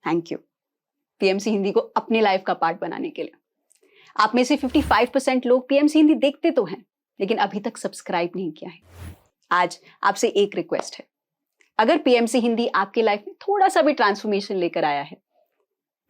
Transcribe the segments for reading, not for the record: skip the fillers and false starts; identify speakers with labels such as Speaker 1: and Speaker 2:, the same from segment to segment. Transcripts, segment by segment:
Speaker 1: Thank you PMC Hindi को अपनी life का पार्ट बनाने के लिए। आप में से 55% लोग पीएमसी हिंदी देखते तो हैं, लेकिन अभी तक सब्सक्राइब नहीं किया है। आज आपसे एक रिक्वेस्ट है, अगर पीएमसी हिंदी आपकी लाइफ में थोड़ा सा भी ट्रांसफॉर्मेशन लेकर आया है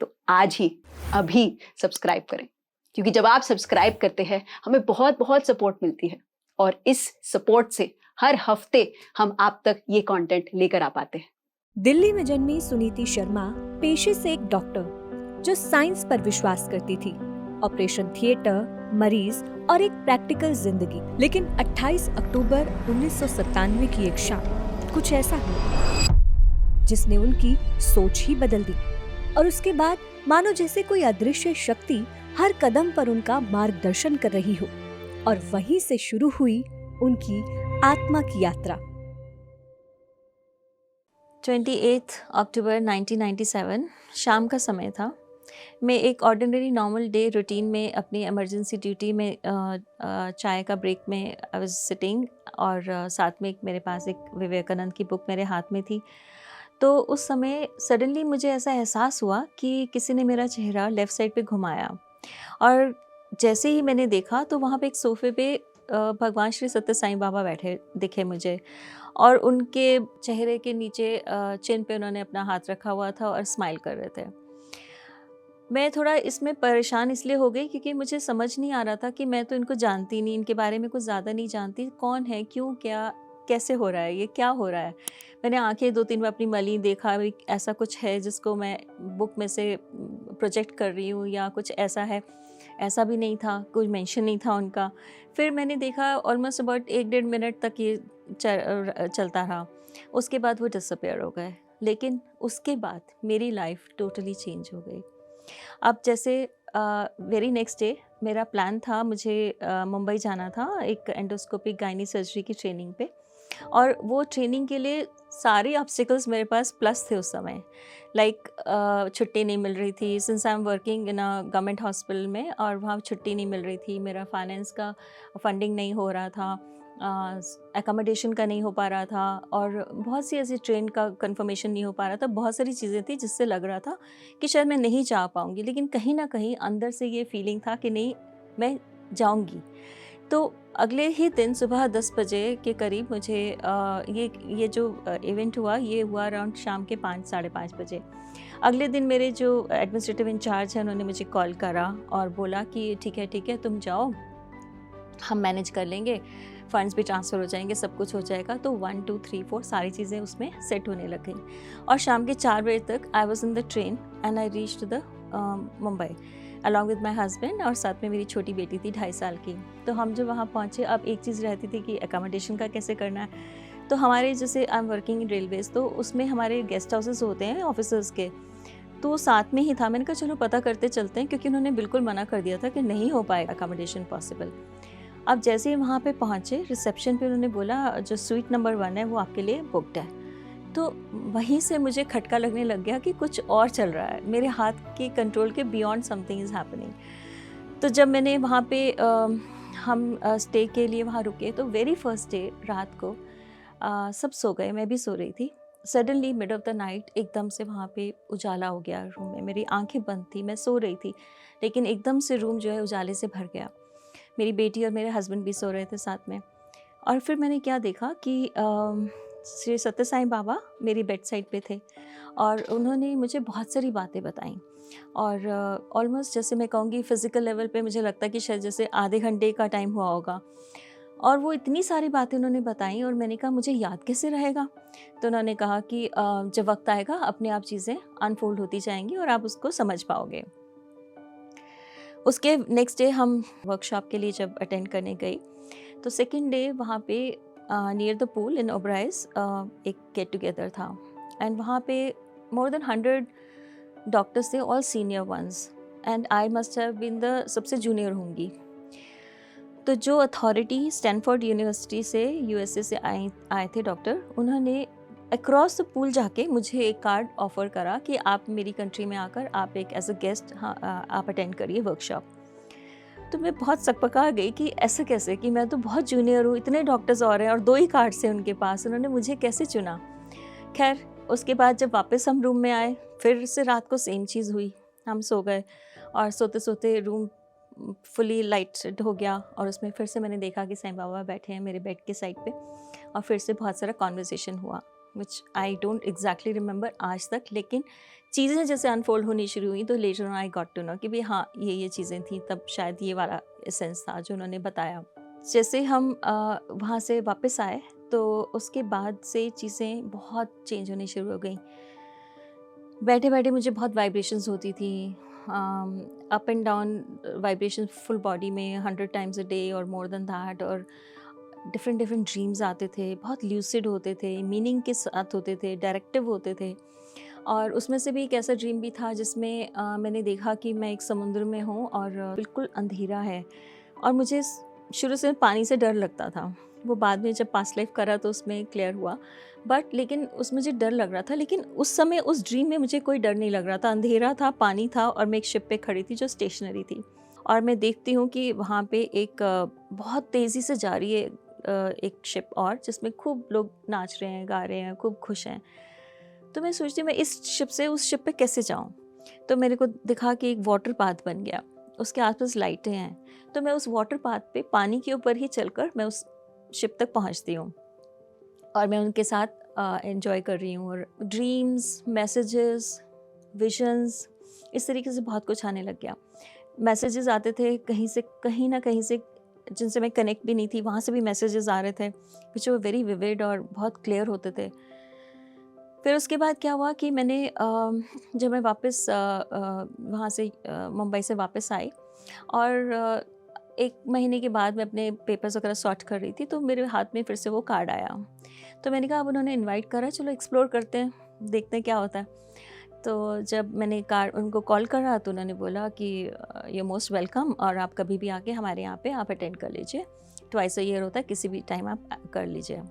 Speaker 1: तो आज ही अभी सब्सक्राइब करें, क्योंकि जब आप सब्सक्राइब करते हैं हमें बहुत बहुत सपोर्ट मिलती है और इस सपोर्ट से हर हफ्ते हम आप तक ये कंटेंट लेकर आ पाते हैं।
Speaker 2: दिल्ली में जन्मी सुनीति शर्मा पेशे से एक डॉक्टर जो साइंस पर विश्वास करती थी। ऑपरेशन थिएटर, मरीज और एक प्रैक्टिकल जिंदगी। लेकिन 28 अक्टूबर 1997 की एक शाम कुछ ऐसा हुआ जिसने उनकी सोच ही बदल दी और उसके बाद मानो जैसे कोई अदृश्य शक्ति हर कदम पर उनका मार्गदर्शन कर रही हो। और वहीं से शुरू हुई उनकी आत्मा की यात्रा।
Speaker 3: 28 अक्टूबर 1997 शाम का समय था। मैं एक ऑर्डिनरी नॉर्मल डे रूटीन में अपनी इमरजेंसी ड्यूटी में चाय का ब्रेक में आई वाज सिटिंग और साथ में मेरे पास एक विवेकानंद की बुक मेरे हाथ में थी। तो उस समय सडनली मुझे ऐसा एहसास हुआ कि किसी ने मेरा चेहरा लेफ़्ट साइड पे घुमाया और जैसे ही मैंने देखा तो वहाँ पे एक सोफ़े पे भगवान श्री सत्य साईं बाबा बैठे दिखे मुझे और उनके चेहरे के नीचे चिन पे उन्होंने अपना हाथ रखा हुआ था और स्माइल कर रहे थे। मैं थोड़ा इसमें परेशान इसलिए हो गई क्योंकि मुझे समझ नहीं आ रहा था कि मैं तो इनको जानती नहीं, इनके बारे में कुछ ज़्यादा नहीं जानती, कौन है, क्यों, क्या, कैसे हो रहा है, ये क्या हो रहा है। मैंने आंखें 2-3 बार अपनी मली, देखा भी ऐसा कुछ है जिसको मैं बुक में से प्रोजेक्ट कर रही हूँ या कुछ ऐसा है, ऐसा भी नहीं था, कुछ मेंशन नहीं था उनका। फिर मैंने देखा ऑलमोस्ट अबाउट 1-1.5 मिनट तक ये चलता रहा, उसके बाद वो डिसअपीयर हो गए। लेकिन उसके बाद मेरी लाइफ टोटली चेंज हो गई। अब जैसे वेरी नेक्स्ट डे मेरा प्लान था, मुझे मुंबई जाना था एक एंडोस्कोपिक गायनी सर्जरी की ट्रेनिंग पे और वो ट्रेनिंग के लिए सारे ऑब्स्टिकल्स मेरे पास प्लस थे उस समय। लाइक छुट्टी नहीं मिल रही थी since I am working in a government hospital में और वहाँ छुट्टी नहीं मिल रही थी, मेरा फाइनेंस का फंडिंग नहीं हो रहा था, एकोमोडेशन का नहीं हो पा रहा था और बहुत सी ऐसी ट्रेन का कंफर्मेशन नहीं हो पा रहा था। बहुत सारी चीज़ें थी जिससे लग रहा था कि शायद मैं नहीं जा पाऊँगी, लेकिन कहीं ना कहीं अंदर से ये फीलिंग था कि नहीं, मैं जाऊँगी। तो अगले ही दिन सुबह 10 बजे के करीब मुझे ये जो इवेंट हुआ ये हुआ अराउंड शाम के 5-5:30 बजे। अगले दिन मेरे जो एडमिनिस्ट्रेटिव इंचार्ज हैं उन्होंने मुझे कॉल करा और बोला कि ठीक है तुम जाओ, हम मैनेज कर लेंगे, फंड्स भी ट्रांसफ़र हो जाएंगे, सब कुछ हो जाएगा। तो 1 2 3 4 सारी चीज़ें उसमें सेट होने लग गई और शाम के 4 बजे तक आई was in the train and I reached the Mumbai along with my husband और साथ में मेरी छोटी बेटी थी 2.5 साल की। तो हम जब वहाँ पहुँचे, अब एक चीज़ रहती थी कि एकोमोडेशन का कैसे करना है। तो हमारे जैसे I am working in Railways, तो उसमें हमारे गेस्ट हाउसेस होते हैं ऑफिसर्स के, तो साथ में ही था। मैंने कहा चलो पता करते चलते हैं, क्योंकि उन्होंने बिल्कुल मना कर दिया था कि नहीं हो पाएगा अकोमोडेशन पॉसिबल। अब जैसे ही वहाँ पे पहुँचे रिसेप्शन पे उन्होंने बोला जो स्वीट नंबर 1 है वो आपके लिए बुकड है। तो वहीं से मुझे खटका लगने लग गया कि कुछ और चल रहा है, मेरे हाथ के कंट्रोल के बियॉन्ड समथिंग इज़ हैपनिंग। तो जब मैंने वहाँ पे हम स्टे के लिए वहाँ रुके तो वेरी फर्स्ट डे रात को सब सो गए, मैं भी सो रही थी। Suddenly mid of the night एकदम से वहाँ पे उजाला हो गया रूम में, मेरी आंखें बंद थी, मैं सो रही थी, लेकिन एकदम से रूम जो है उजाले से भर गया। मेरी बेटी और मेरे हस्बैंड भी सो रहे थे साथ में। और फिर मैंने क्या देखा कि श्री सत्य साईं बाबा मेरी बेड साइड पे थे और उन्होंने मुझे बहुत सारी बातें बताई और ऑलमोस्ट जैसे मैं कहूँगी फ़िज़िकल लेवल पे मुझे लगता है कि शायद जैसे आधे घंटे का टाइम हुआ होगा और वो इतनी सारी बातें उन्होंने बताई और मैंने कहा मुझे याद कैसे रहेगा। तो उन्होंने कहा कि जब वक्त आएगा अपने आप चीज़ें अनफोल्ड होती जाएंगी और आप उसको समझ पाओगे। उसके नेक्स्ट डे हम वर्कशॉप के लिए जब अटेंड करने गई तो सेकेंड डे वहाँ पे नियर द पूल इन ओब्राइज एक गेट टुगेदर था एंड वहाँ पे मोर देन 100 डॉक्टर्स थे, all senior ones, and I must have been the सबसे जूनियर होंगी। तो जो अथॉरिटी स्टैनफोर्ड यूनिवर्सिटी से यूएसए से आए थे डॉक्टर, उन्होंने अक्रॉस द पूल जाके मुझे एक कार्ड ऑफ़र करा कि आप मेरी कंट्री में आकर आप एक एज अ गेस्ट आप अटेंड करिए वर्कशॉप। तो मैं बहुत सकपका गई कि ऐसा कैसे, कि मैं तो बहुत जूनियर हूँ, इतने डॉक्टर्स और हैं और 2 ही कार्ड्स हैं उनके पास, उन्होंने मुझे कैसे चुना। खैर उसके बाद जब वापस हम रूम में आए, फिर से रात को सेम चीज़ हुई। हम सो गए और सोते सोते रूम फुली लाइटेड हो गया और उसमें फिर से मैंने देखा कि साईं बाबा बैठे हैं मेरे बेड के साइड पे और फिर से बहुत सारा कॉन्वर्सेशन हुआ, विच आई डोंट एग्जैक्टली रिमेंबर आज तक, लेकिन चीज़ें जैसे अनफोल्ड होनी शुरू हुई तो later on I got to know कि भाई हाँ ये चीज़ें थी, तब शायद ये वाला एसेंस था जो उन्होंने बताया। जैसे हम वहाँ से वापस आए तो उसके बाद से चीज़ें बहुत चेंज होनी शुरू हो गई। बैठे बैठे मुझे बहुत वाइब्रेशंस होती थी, up and down vibration full body में 100 टाइम्स अ डे और मोर देन दैट, और डिफरेंट ड्रीम्स आते थे, बहुत ल्यूसिड होते थे, मीनिंग के साथ होते थे, डायरेक्टिव होते थे। और उसमें से भी एक ऐसा ड्रीम भी था जिसमें मैंने देखा कि मैं एक समुद्र में हूँ और बिल्कुल अंधेरा है और मुझे शुरू से पानी से डर लगता था। वो बाद में जब पास्ट लाइफ करा तो उसमें क्लियर हुआ, बट लेकिन उसमें मुझे डर लग रहा था। लेकिन उस समय उस ड्रीम में मुझे कोई डर नहीं लग रहा था, अंधेरा था, पानी था और मैं एक शिप पे खड़ी थी जो स्टेशनरी थी और मैं देखती हूँ कि वहाँ पे एक बहुत तेज़ी से जा रही है एक शिप और जिसमें खूब लोग नाच रहे हैं, गा रहे हैं, खूब खुश हैं। तो मैं सोचती मैं इस शिप से उस शिप पे कैसे जाऊँ। तो मेरे को दिखा कि एक वाटर पाथ बन गया, उसके आसपास लाइटें हैं, तो मैं उस वाटर पाथ पे पानी के ऊपर ही चलकर मैं उस शिप तक पहुंचती हूँ और मैं उनके साथ एंजॉय कर रही हूँ। और ड्रीम्स, मैसेजेस, विजन्स, इस तरीके से बहुत कुछ आने लग गया। मैसेजेस आते थे कहीं ना कहीं से जिनसे मैं कनेक्ट भी नहीं थी, वहाँ से भी मैसेजेस आ रहे थे विच वर वेरी विविड और बहुत क्लियर होते थे। फिर उसके बाद क्या हुआ कि मैंने जब मैं वापस वहाँ से मुंबई से वापस आई और 1 महीने के बाद मैं अपने पेपर्स वगैरह सॉर्ट कर रही थी तो मेरे हाथ में फिर से वो कार्ड आया। तो मैंने कहा अब उन्होंने इनवाइट करा, चलो एक्सप्लोर करते हैं, देखते हैं क्या होता है। तो जब मैंने कार्ड उनको कॉल करा तो उन्होंने बोला कि यू मोस्ट वेलकम और आप कभी भी आके हमारे यहाँ पे आप अटेंड कर लीजिए, ट्वाइस अ ईयर होता है, किसी भी टाइम आप कर लीजिए।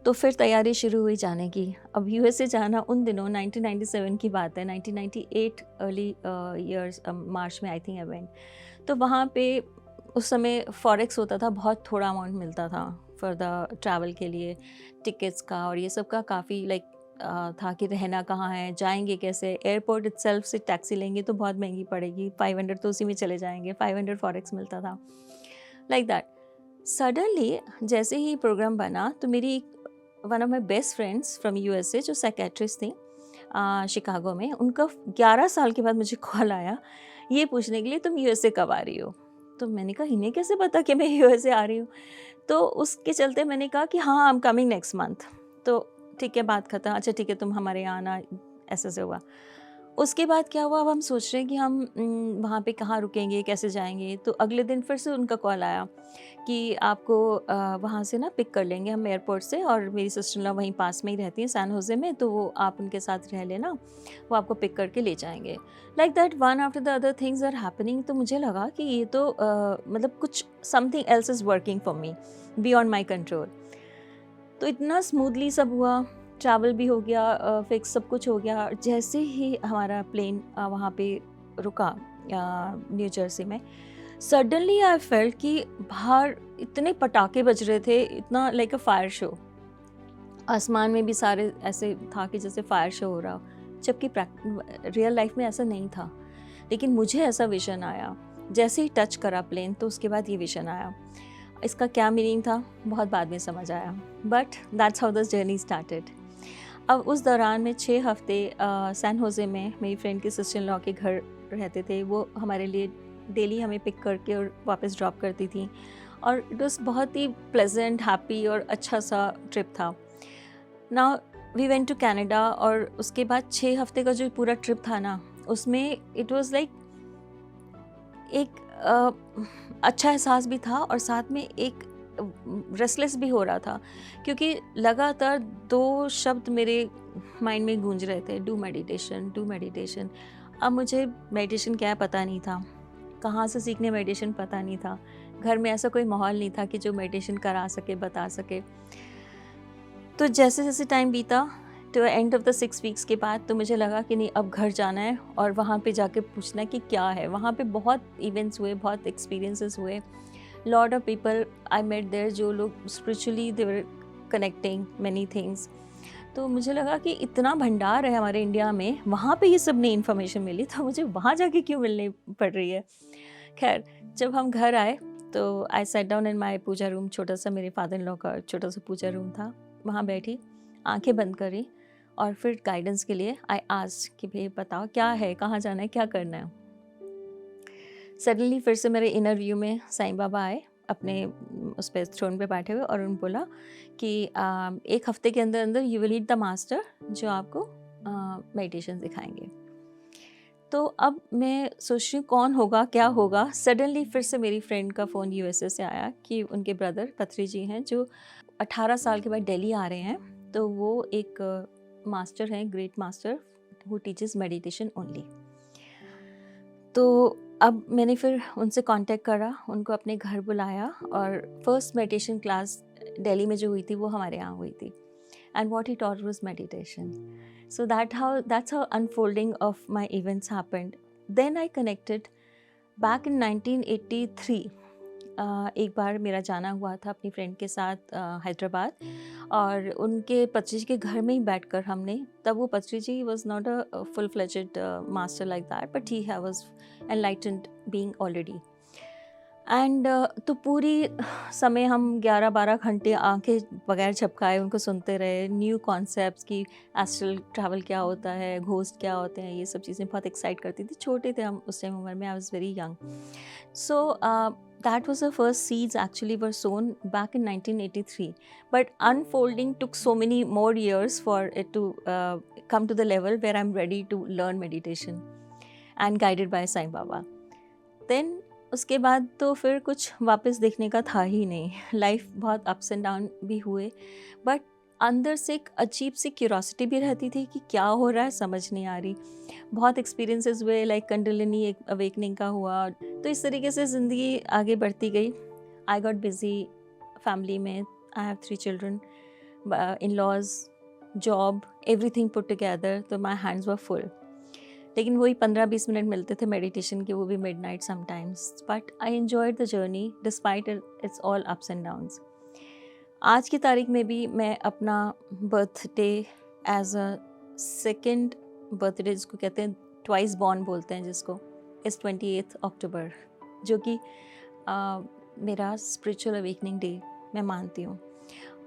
Speaker 3: तो फिर तैयारी शुरू हुई जाने की। अब यूएसए जाना उन दिनों 1997 की बात है, 1998 अर्ली ईयर्स मार्च में आई थिंक आई वेंट। तो वहाँ पे उस समय फॉरेक्स होता था, बहुत थोड़ा अमाउंट मिलता था फॉर द ट्रैवल के लिए, टिकट्स का और ये सब का काफ़ी लाइक था कि रहना कहाँ है, जाएंगे कैसे, एयरपोर्ट इटसेल्फ से टैक्सी लेंगे तो बहुत महंगी पड़ेगी, 500 तो उसी में चले जाएंगे, 500 फॉरेक्स मिलता था लाइक दैट। सडनली जैसे ही प्रोग्राम बना तो मेरी one of my best friends from USA जो साइकेट्रिस्ट थी शिकागो में, उनका 11 साल के बाद मुझे कॉल आया ये पूछने के लिए तुम यूएसए कब आ रही हो। तो मैंने कहा इन्हें कैसे पता कि मैं यूएसए आ रही हूँ। तो उसके चलते मैंने कहा कि हाँ I am coming next month. तो ठीक है, बात खत्म, अच्छा ठीक है तुम हमारे यहाँ आना, ऐसे से हुआ। उसके बाद क्या हुआ, अब हम सोच रहे हैं कि हम वहाँ पे कहाँ रुकेंगे, कैसे जाएंगे। तो अगले दिन फिर से उनका कॉल आया कि आपको वहाँ से ना पिक कर लेंगे हम एयरपोर्ट से, और मेरी सिस्टर इन लॉ वहीं पास में ही रहती हैं सैन होजे में, तो वो आप उनके साथ रह लेना, वो आपको पिक करके ले जाएंगे। Like that one after the other things are happening. तो मुझे लगा कि ये तो मतलब कुछ something else is working for me beyond my control. तो इतना स्मूथली सब हुआ, ट्रैवल भी हो गया, फिक्स सब कुछ हो गया। जैसे ही हमारा प्लेन वहाँ पे रुका न्यू जर्सी में, सडनली आई फेल्ट कि बाहर इतने पटाखे बज रहे थे, इतना लाइक अ फायर शो। आसमान में भी सारे ऐसे था कि जैसे फायर शो हो रहा हो, जबकि रियल लाइफ में ऐसा नहीं था। लेकिन मुझे ऐसा विजन आया, जैसे ही टच करा प्लेन तो उसके बाद ये विजन आया। इसका क्या मीनिंग था बहुत बाद में समझ आया, but that's how this journey started. अब उस दौरान में 6 हफ्ते सैन होजे में मेरी फ्रेंड के सिस्टर इन लॉ के घर रहते थे। वो हमारे लिए डेली हमें पिक करके और वापस ड्रॉप करती थी, और इट वॉज बहुत ही प्लेजेंट, हैप्पी और अच्छा सा ट्रिप था। Now we went to Canada, और उसके बाद 6 हफ्ते का जो पूरा ट्रिप था ना, उसमें इट वॉज लाइक एक अच्छा एहसास भी था और साथ में एक रेस्टलेस भी हो रहा था, क्योंकि लगातार 2 शब्द मेरे माइंड में गूंज रहे थे, डू मेडिटेशन, डू मेडिटेशन। अब मुझे मेडिटेशन क्या है पता नहीं था, कहाँ से सीखने मेडिटेशन पता नहीं था, घर में ऐसा कोई माहौल नहीं था कि जो मेडिटेशन करा सके, बता सके। तो जैसे जैसे टाइम बीता, to end of the 6 weeks के बाद तो मुझे लगा कि नहीं अब घर जाना है और वहाँ पे जाके पूछना कि क्या है। वहाँ पे बहुत इवेंट्स हुए, बहुत एक्सपीरियंसेस हुए, lot of people I met there, जो लोग spiritually they were connecting many things. तो मुझे लगा कि इतना भंडार है हमारे इंडिया में, वहाँ पे ये सब नई इन्फॉर्मेशन मिली, तो मुझे वहाँ जाके क्यों मिलनी पड़ रही है। खैर, जब हम घर आए तो I sat down in my puja room, छोटा सा मेरे फादर इन लॉ का छोटा सा पूजा रूम था, वहाँ बैठी, आंखें बंद करी और फिर गाइडेंस के लिए आई आस्क्ड कि भाई बताओ क्या है, कहाँ जाना है, क्या करना है। सडनली फिर से मेरे इनर व्यू में साईं बाबा आए अपने उस पर थ्रोन पे बैठे हुए, और उन्होंने बोला कि 1 हफ्ते के अंदर अंदर you will meet the master जो आपको मेडिटेशन सिखाएंगे। तो अब मैं सोच रही हूँ कौन होगा, क्या होगा। सडनली फिर से मेरी फ्रेंड का फ़ोन यूएसए से आया कि उनके ब्रदर पत्री जी हैं जो 18 साल के बाद दिल्ली आ रहे हैं, तो वो एक मास्टर हैं, great master who teaches meditation only. तो अब मैंने फिर उनसे कांटेक्ट करा, उनको अपने घर बुलाया, और फर्स्ट मेडिटेशन क्लास दिल्ली में जो हुई थी वो हमारे यहाँ हुई थी, and what he taught was meditation. So that's how unfolding of my events happened. Then I connected back in 1983. एक बार मेरा जाना हुआ था अपनी फ्रेंड के साथ हैदराबाद, और उनके पत्री जी के घर में ही बैठकर हमने, तब वो Patri ji was not a full fledged master like that, but he was enlightened being already. And तो पूरी समय हम 11-12 घंटे आंखें बगैर झपकाए उनको सुनते रहे, न्यू कॉन्सेप्ट्स की एस्ट्रल ट्रैवल क्या होता है, घोस्ट क्या होते हैं, ये सब चीज़ें बहुत एक्साइट करती थी। छोटे थे हम उस टाइम उम्र में, I was very young. So that was the first seeds actually were sown back in 1983, but unfolding took so many more years for it to come to the level where I'm ready to learn meditation and guided by Sai Baba. Then उसके बाद तो फिर कुछ वापस देखने का था ही नहीं। लाइफ बहुत अप्स एंड डाउन भी हुए, बट अंदर से एक अजीब सी क्यूरोसिटी भी रहती थी कि क्या हो रहा है, समझ नहीं आ रही। बहुत एक्सपीरियंसेस हुए, लाइक कंडलिनी एक अवेकनिंग का हुआ। तो इस तरीके से ज़िंदगी आगे बढ़ती गई। आई गॉट बिजी फैमिली में, I have 3 children, in laws, job, everything put together, तो माई हैंड्स वर फुल। लेकिन वही 15-20 मिनट मिलते थे मेडिटेशन के, वो भी midnight sometimes, but I enjoyed the journey despite its all ups and downs. आज की तारीख में भी मैं अपना birthday as a second birthday, जिसको कहते हैं ट्वाइस बॉर्न बोलते हैं जिसको, इस 28 अक्टूबर, जो कि मेरा स्पिरिचुअल अवेकनिंग डे मैं मानती हूँ।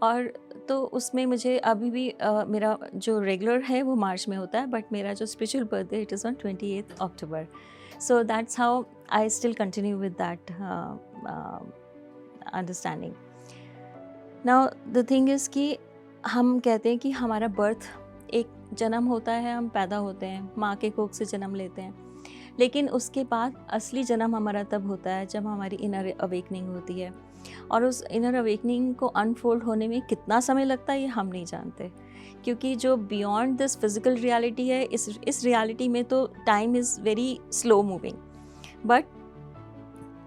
Speaker 3: और तो उसमें मुझे अभी भी मेरा जो रेगुलर है वो मार्च में होता है, बट मेरा जो spiritual birthday it is on 28 October. So that's how I still continue with that understanding. Now the thing is कि हम कहते हैं कि हमारा बर्थ एक जन्म होता है, हम पैदा होते हैं, माँ के कोख से जन्म लेते हैं, लेकिन उसके बाद असली जन्म हमारा तब होता है जब हमारी इनर अवेकनिंग होती है। और उस इनर अवेकनिंग को अनफोल्ड होने में कितना समय लगता है ये हम नहीं जानते, क्योंकि जो बियॉन्ड दिस फिज़िकल रियलिटी है, इस रियलिटी में तो time is very slow moving, but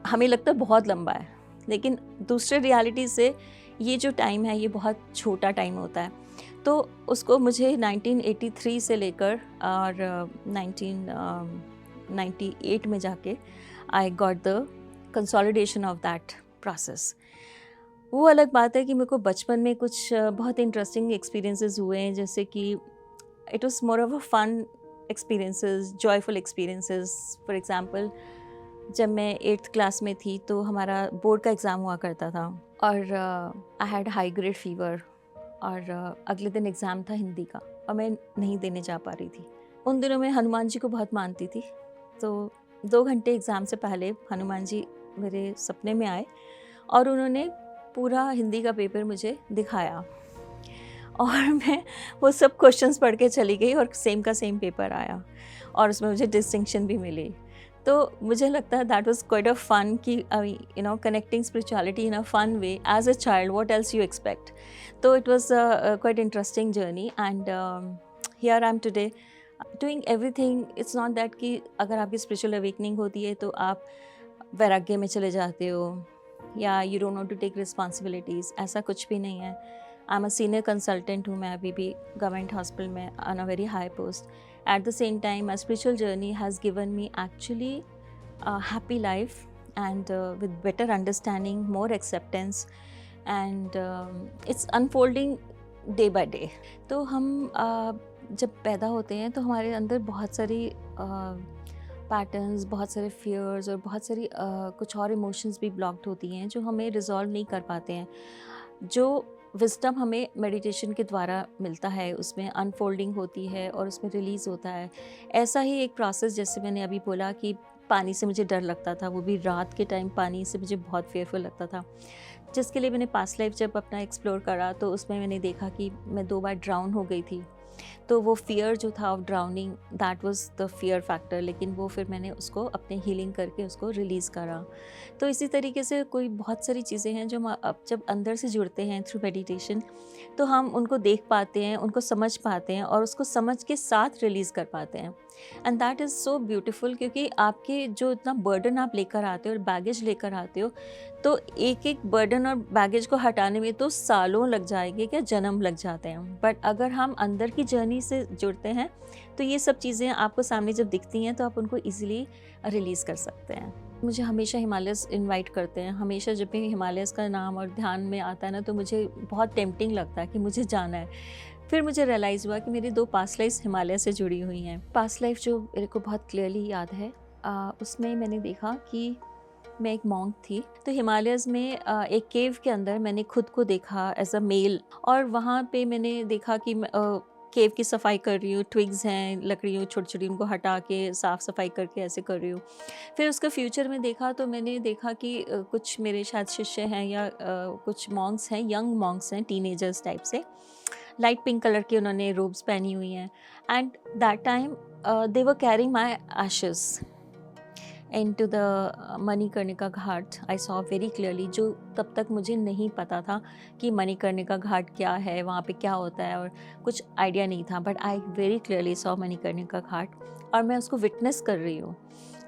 Speaker 3: हमें लगता है बहुत लंबा है, लेकिन दूसरे रियलिटी से ये जो टाइम है ये बहुत छोटा टाइम होता है। तो उसको मुझे 1983 से लेकर और 1998 में जाके I got the consolidation of that process. वो अलग बात है कि मेरे को बचपन में कुछ बहुत इंटरेस्टिंग एक्सपीरियंसेस हुए हैं, जैसे कि it was more of a fun experiences, joyful experiences. For example, जब मैं 8th क्लास में थी तो हमारा बोर्ड का एग्ज़ाम हुआ करता था, और I had high grade fever, और अगले दिन एग्ज़ाम था हिंदी का, और मैं नहीं देने जा पा रही थी। उन दिनों मैं हनुमान जी को बहुत मानती थी, तो 2 घंटे एग्ज़ाम से पहले हनुमान जी मेरे सपने में आए और उन्होंने पूरा हिंदी का पेपर मुझे दिखाया, और मैं वो सब क्वेश्चंस पढ़ के चली गई और सेम का सेम पेपर आया, और उसमें मुझे डिस्टिंक्शन भी मिली। तो मुझे लगता है that was quite a fun कि you know connecting spirituality in a fun way as a child, what else you expect. तो it was quite interesting journey, and here I am today doing everything. It's not that कि अगर आपकी spiritual awakening होती है तो आप वैराग्य में चले जाते हो या you don't know to take responsibilities, ऐसा कुछ भी नहीं है। I am a senior consultant हूँ मैं अभी भी गवर्नमेंट हॉस्पिटल में on a very high post. At the same time, my spiritual journey has given me actually a happy life, and with better understanding, more acceptance, and it's unfolding day by day. तो हम जब पैदा होते हैं तो हमारे अंदर बहुत सारी पैटर्न्स, बहुत सारे फियर्स और बहुत सारी कुछ और इमोशंस भी ब्लॉक्ड होती हैं जो हमें रिजॉल्व नहीं कर पाते हैं। जो विज़डम हमें मेडिटेशन के द्वारा मिलता है, उसमें अनफोल्डिंग होती है और उसमें रिलीज़ होता है। ऐसा ही एक प्रोसेस, जैसे मैंने अभी बोला कि पानी से मुझे डर लगता था, वो भी रात के टाइम पानी से मुझे बहुत फेयरफुल लगता था, जिसके लिए मैंने पास्ट लाइफ जब अपना एक्सप्लोर करा तो उसमें मैंने देखा कि मैं 2 बार ड्राउन हो गई थी। तो वो फ़ियर जो था of drowning, that was the fear factor, लेकिन वो फिर मैंने उसको अपने हीलिंग करके उसको रिलीज़ करा। तो इसी तरीके से कोई बहुत सारी चीज़ें हैं जो हम अब जब अंदर से जुड़ते हैं थ्रू मेडिटेशन, तो हम उनको देख पाते हैं, उनको समझ पाते हैं और उसको समझ के साथ रिलीज़ कर पाते हैं। And that is so beautiful, क्योंकि आपके जो इतना बर्डन आप लेकर आते हो और बैगेज लेकर आते हो, तो एक एक बर्डन और बैगेज को हटाने में तो सालों लग जाएंगे, क्या जन्म लग जाते हैं। बट अगर हम अंदर की जर्नी से जुड़ते हैं तो ये सब चीज़ें आपको सामने जब दिखती हैं तो आप उनको ईजिली रिलीज़ कर सकते हैं। मुझे हमेशा हिमालयस इनवाइट करते हैं, हमेशा जब भी हिमालयस का नाम और ध्यान में आता है ना तो मुझे बहुत टेम्पटिंग लगता है कि मुझे जाना है। फिर मुझे रियलाइज़ हुआ कि मेरी 2 पास्ट लाइफ हिमालय से जुड़ी हुई हैं। पास्ट लाइफ जो मेरे को बहुत क्लियरली याद है, उसमें मैंने देखा कि मैं एक मॉन्क थी। तो हिमालयस में एक केव के अंदर मैंने खुद को देखा एज अ मेल, और वहाँ पे मैंने देखा कि केव की सफाई कर रही हूँ, ट्विग्स हैं, लकड़ियों छोटी-छोटी, उनको हटा के साफ़ सफाई करके ऐसे कर रही हूँ। फिर उसका फ्यूचर में देखा तो मैंने देखा कि कुछ मेरे शायद शिष्य हैं या कुछ मॉन्क्स हैं, यंग मॉन्क्स हैं, टीनेजर्स टाइप से, लाइट पिंक कलर की उन्होंने रोब्स पहनी हुई हैं। And that time they were carrying my ashes into the Manikarnika Ghat. I saw very clearly, जो तब तक मुझे नहीं पता था कि मणिकर्णिका घाट क्या है, वहाँ पे क्या होता है, और कुछ आइडिया नहीं था। But I very clearly saw Manikarnika Ghat, और मैं उसको विटनेस कर रही हूँ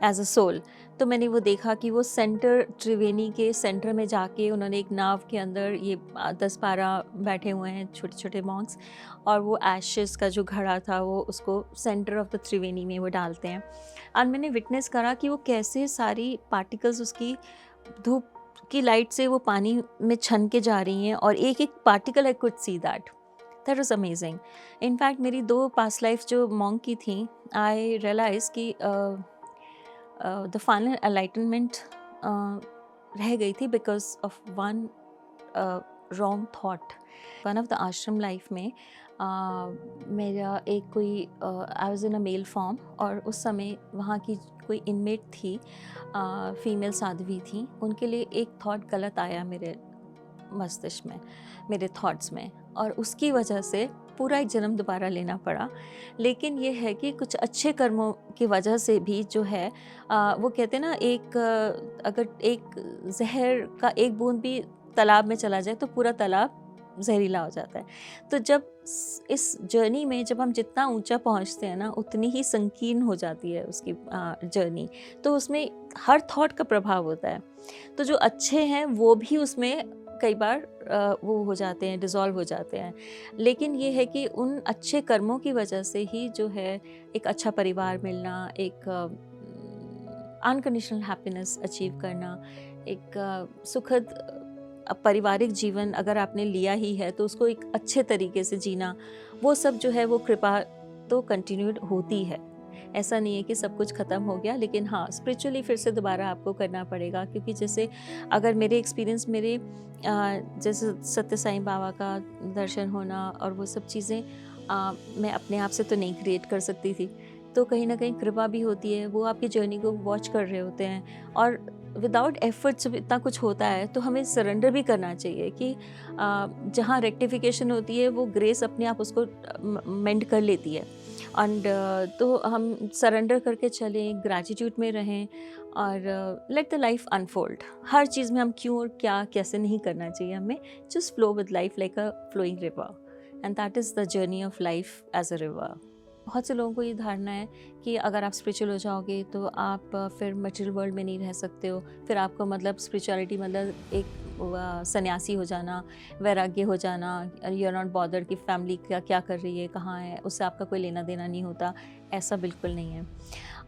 Speaker 3: एज अ सोल। तो मैंने वो देखा कि वो सेंटर, त्रिवेणी के सेंटर में जाके उन्होंने एक नाव के अंदर ये 10-12 बैठे हुए हैं छोटे छोटे मॉन्क्स, और वो एशेस का जो घड़ा था वो उसको सेंटर ऑफ द त्रिवेणी में वो डालते हैं। और मैंने विटनेस करा कि वो कैसे सारी पार्टिकल्स उसकी धूप की लाइट से वो पानी में छन के जा रही हैं, और एक एक particle I could see that was amazing. In fact मेरी 2 पास्ट लाइफ जो मॉन्क की थी, आई रियलाइज कि द फाइनल एनलाइटनमेंट रह गई थी because of one wrong thought. One of the ashram life में मेरा एक कोई I was in a male form, और उस समय वहाँ की कोई इनमेट थी, फीमेल साध्वी थी, उनके लिए एक थॉट गलत आया मेरे मस्तिष्क में, मेरे थॉट्स में, और उसकी वजह से पूरा एक जन्म दोबारा लेना पड़ा। लेकिन ये है कि कुछ अच्छे कर्मों की वजह से भी जो है वो कहते हैं ना, अगर एक जहर का एक बूंद भी तालाब में चला जाए तो पूरा तालाब जहरीला हो जाता है। तो जब इस जर्नी में जब हम जितना ऊंचा पहुंचते हैं ना, उतनी ही संकीर्ण हो जाती है उसकी जर्नी। तो उसमें हर थॉट का प्रभाव होता है। तो जो अच्छे हैं वो भी उसमें कई बार वो हो जाते हैं, डिज़ोल्व हो जाते हैं। लेकिन ये है कि उन अच्छे कर्मों की वजह से ही जो है एक अच्छा परिवार मिलना, एक अनकंडीशनल हैप्पीनेस अचीव करना, एक सुखद पारिवारिक जीवन अगर आपने लिया ही है तो उसको एक अच्छे तरीके से जीना, वो सब जो है वो कृपा तो कंटिन्यूड होती है। ऐसा नहीं है कि सब कुछ ख़त्म हो गया, लेकिन हाँ, स्पिरिचुअली फिर से दोबारा आपको करना पड़ेगा। क्योंकि जैसे अगर मेरे एक्सपीरियंस, मेरे जैसे सत्य साईं बाबा का दर्शन होना और वो सब चीज़ें मैं अपने आप से तो नहीं क्रिएट कर सकती थी, तो कहीं ना कहीं कृपा भी होती है। वो आपकी जर्नी को वॉच कर रहे होते हैं, और विदाउट एफर्ट्स जब इतना कुछ होता है तो हमें सरेंडर भी करना चाहिए कि जहाँ रेक्टिफिकेशन होती है वो ग्रेस अपने आप उसको मेंड कर लेती है। एंड तो हम सरेंडर करके चलें, ग्रैटिट्यूड में रहें, और लेट द लाइफ अनफोल्ड। हर चीज़ में हम क्यों और क्या कैसे नहीं करना चाहिए, हमें just flow with life like a flowing river, and that is the journey of life as a river. बहुत से लोगों को ये धारणा है कि अगर आप स्पिरिचुअल हो जाओगे तो आप फिर मटेरियल वर्ल्ड में नहीं रह सकते हो, फिर आपको मतलब स्पिरिचुअलिटी मतलब एक सन्यासी हो जाना, वैराग्य हो जाना, यू आर नॉट बॉदर्ड कि फैमिली क्या कर रही है, कहाँ है, उससे आपका कोई लेना देना नहीं होता। ऐसा बिल्कुल नहीं है।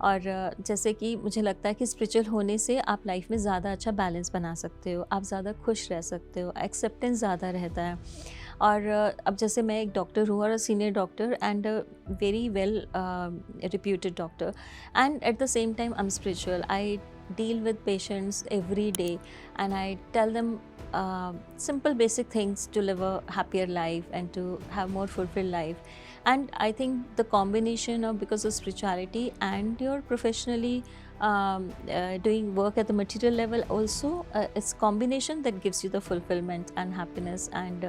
Speaker 3: और जैसे कि मुझे लगता है कि स्पिरिचुअल होने से आप लाइफ में ज़्यादा अच्छा बैलेंस बना सकते हो, आप ज़्यादा खुश रह सकते हो, एक्सेप्टेंस ज़्यादा रहता है, और अब जैसे मैं एक डॉक्टर हूँ और senior doctor and very well reputed doctor, and at the same time I'm spiritual. I deal with patients every day and I tell them simple basic things to live a happier life and to have more fulfilled life. And I think the combination of, because of spirituality and your professionally doing work at the material level also, it's combination that gives you the fulfillment and happiness. And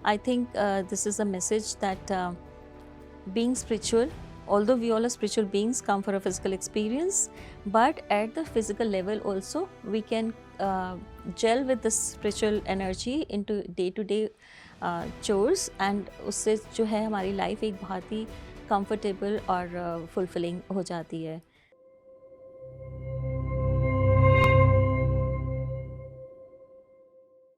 Speaker 3: I think this is a message that being spiritual, although we all are spiritual beings, come for a physical experience, but at the physical level also we can gel with this spiritual energy into day-to-day chores, and उससे जो है हमारी life एक बहुत ही comfortable और fulfilling हो जाती है.